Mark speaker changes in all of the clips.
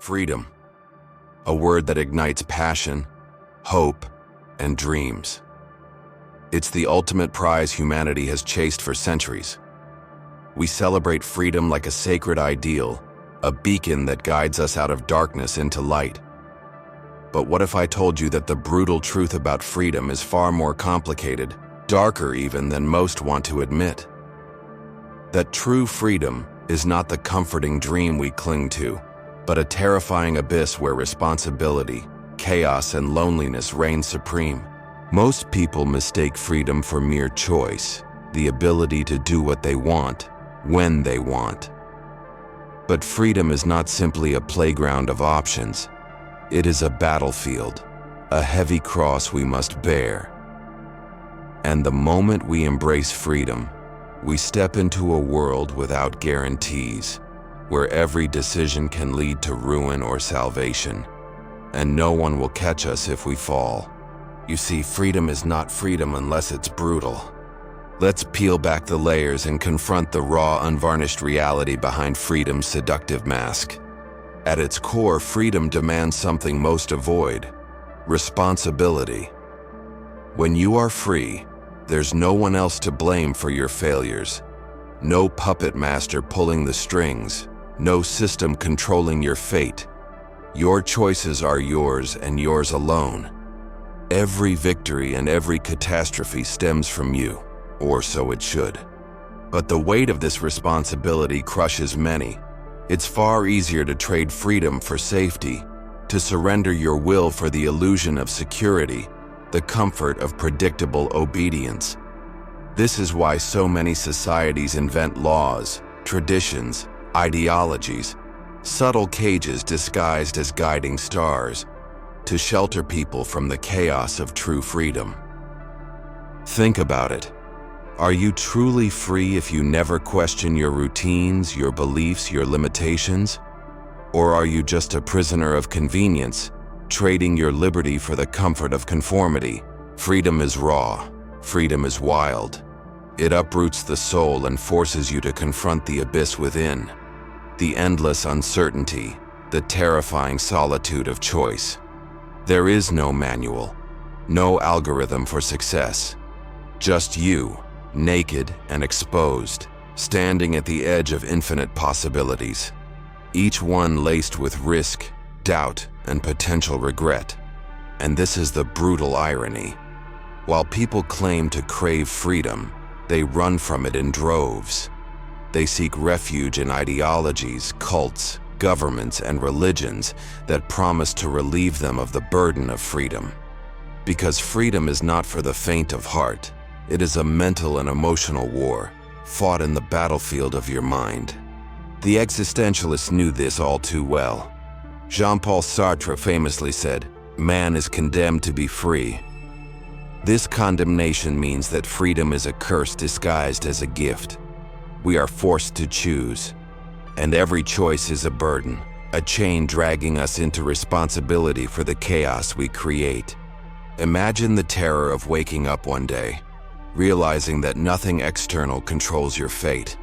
Speaker 1: Freedom, a word that ignites passion, hope, and dreams. It's the ultimate prize humanity has chased for centuries. We celebrate freedom like a sacred ideal, a beacon that guides us out of darkness into light. But what if I told you that the brutal truth about freedom is far more complicated, darker even than most want to admit? That true freedom is not the comforting dream we cling to, but a terrifying abyss where responsibility, chaos, and loneliness reign supreme. Most people mistake freedom for mere choice, the ability to do what they want, when they want. But freedom is not simply a playground of options. It is a battlefield, a heavy cross we must bear. And the moment we embrace freedom, we step into a world without guarantees, where every decision can lead to ruin or salvation, and no one will catch us if we fall. You see, freedom is not freedom unless it's brutal. Let's peel back the layers and confront the raw, unvarnished reality behind freedom's seductive mask. At its core, freedom demands something most avoid: responsibility. When you are free, there's no one else to blame for your failures. No puppet master pulling the strings, no system controlling your fate. Your choices are yours and yours alone. Every victory and every catastrophe stems from you, or so it should. But the weight of this responsibility crushes many. It's far easier to trade freedom for safety, to surrender your will for the illusion of security, the comfort of predictable obedience. This is why so many societies invent laws, traditions, ideologies, subtle cages disguised as guiding stars, to shelter people from the chaos of true freedom. Think about it. Are you truly free if you never question your routines, your beliefs, your limitations? Or are you just a prisoner of convenience, trading your liberty for the comfort of conformity? Freedom is raw. Freedom is wild. It uproots the soul and forces you to confront the abyss within, the endless uncertainty, the terrifying solitude of choice. There is no manual, no algorithm for success. Just you, naked and exposed, standing at the edge of infinite possibilities, each one laced with risk, doubt, and potential regret. And this is the brutal irony. While people claim to crave freedom, they run from it in droves. They seek refuge in ideologies, cults, governments, and religions that promise to relieve them of the burden of freedom. Because freedom is not for the faint of heart. It is a mental and emotional war, fought in the battlefield of your mind. The existentialists knew this all too well. Jean-Paul Sartre famously said, "Man is condemned to be free." This condemnation means that freedom is a curse disguised as a gift. We are forced to choose, and every choice is a burden, a chain dragging us into responsibility for the chaos we create. Imagine the terror of waking up one day, realizing that nothing external controls your fate,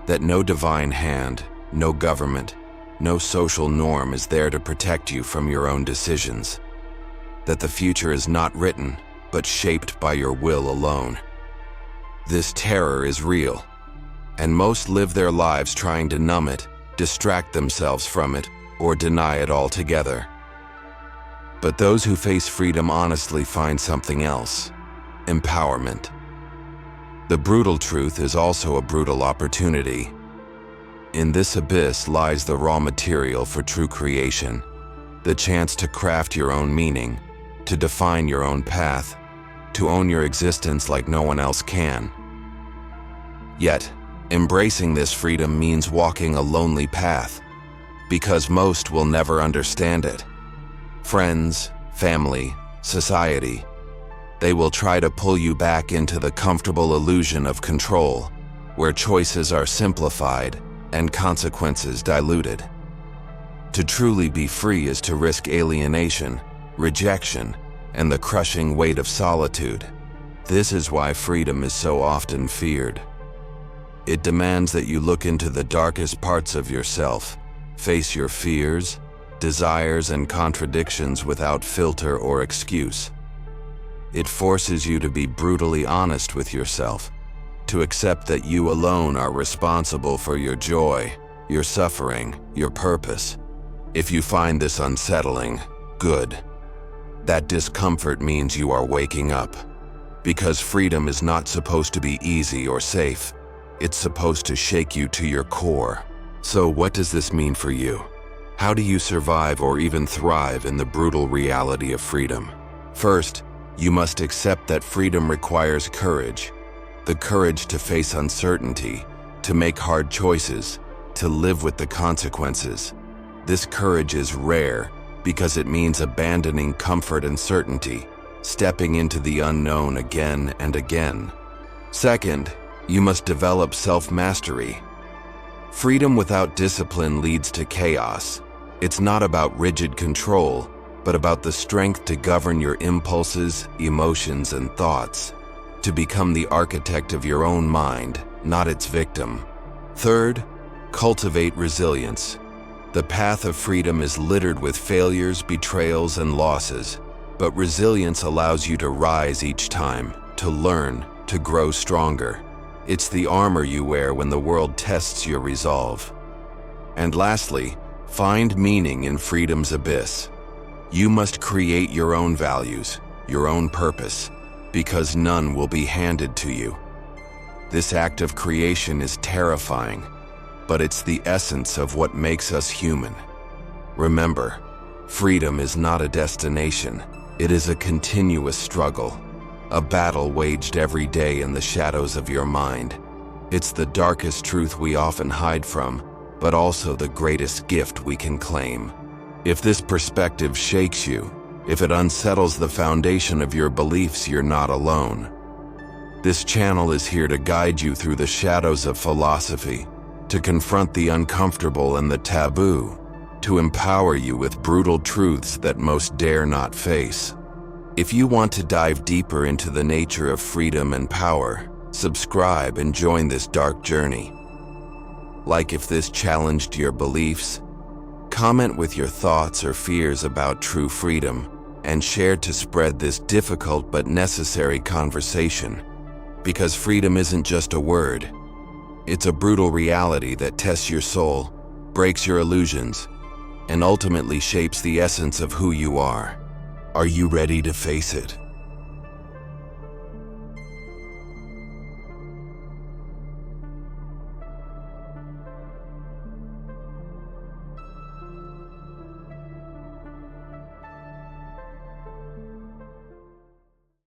Speaker 1: that no divine hand, no government, no social norm is there to protect you from your own decisions, that the future is not written, but shaped by your will alone. This terror is real, and most live their lives trying to numb it, distract themselves from it, or deny it altogether. But those who face freedom honestly find something else: empowerment. The brutal truth is also a brutal opportunity. In this abyss lies the raw material for true creation, the chance to craft your own meaning, to define your own path, to own your existence like no one else can. Yet, embracing this freedom means walking a lonely path, because most will never understand it. Friends, family, society, they will try to pull you back into the comfortable illusion of control, where choices are simplified and consequences diluted. To truly be free is to risk alienation, rejection, and the crushing weight of solitude. This is why freedom is so often feared. It demands that you look into the darkest parts of yourself, Face your fears, desires, and contradictions without filter or excuse. It forces you to be brutally honest with yourself, to accept that you alone are responsible for your joy, your suffering, your purpose. If you find this unsettling, good. That discomfort means you are waking up. Because freedom is not supposed to be easy or safe. It's supposed to shake you to your core. So what does this mean for you? How do you survive or even thrive in the brutal reality of freedom? First, you must accept that freedom requires courage. The courage to face uncertainty, to make hard choices, to live with the consequences. This courage is rare because it means abandoning comfort and certainty, stepping into the unknown again and again. Second, you must develop self-mastery. Freedom without discipline leads to chaos. It's not about rigid control, but about the strength to govern your impulses, emotions, and thoughts, to become the architect of your own mind, not its victim. Third, cultivate resilience. The path of freedom is littered with failures, betrayals, and losses, but resilience allows you to rise each time, to learn, to grow stronger. It's the armor you wear when the world tests your resolve. And lastly, find meaning in freedom's abyss. You must create your own values, your own purpose, because none will be handed to you. This act of creation is terrifying, but it's the essence of what makes us human. Remember, freedom is not a destination. It is a continuous struggle, a battle waged every day in the shadows of your mind. It's the darkest truth we often hide from, but also the greatest gift we can claim. If this perspective shakes you, if it unsettles the foundation of your beliefs, you're not alone. This channel is here to guide you through the shadows of philosophy, to confront the uncomfortable and the taboo, to empower you with brutal truths that most dare not face. If you want to dive deeper into the nature of freedom and power, subscribe and join this dark journey. Like if this challenged your beliefs, comment with your thoughts or fears about true freedom, and share to spread this difficult but necessary conversation. Because freedom isn't just a word. It's a brutal reality that tests your soul, breaks your illusions, and ultimately shapes the essence of who you are. Are you ready to face it?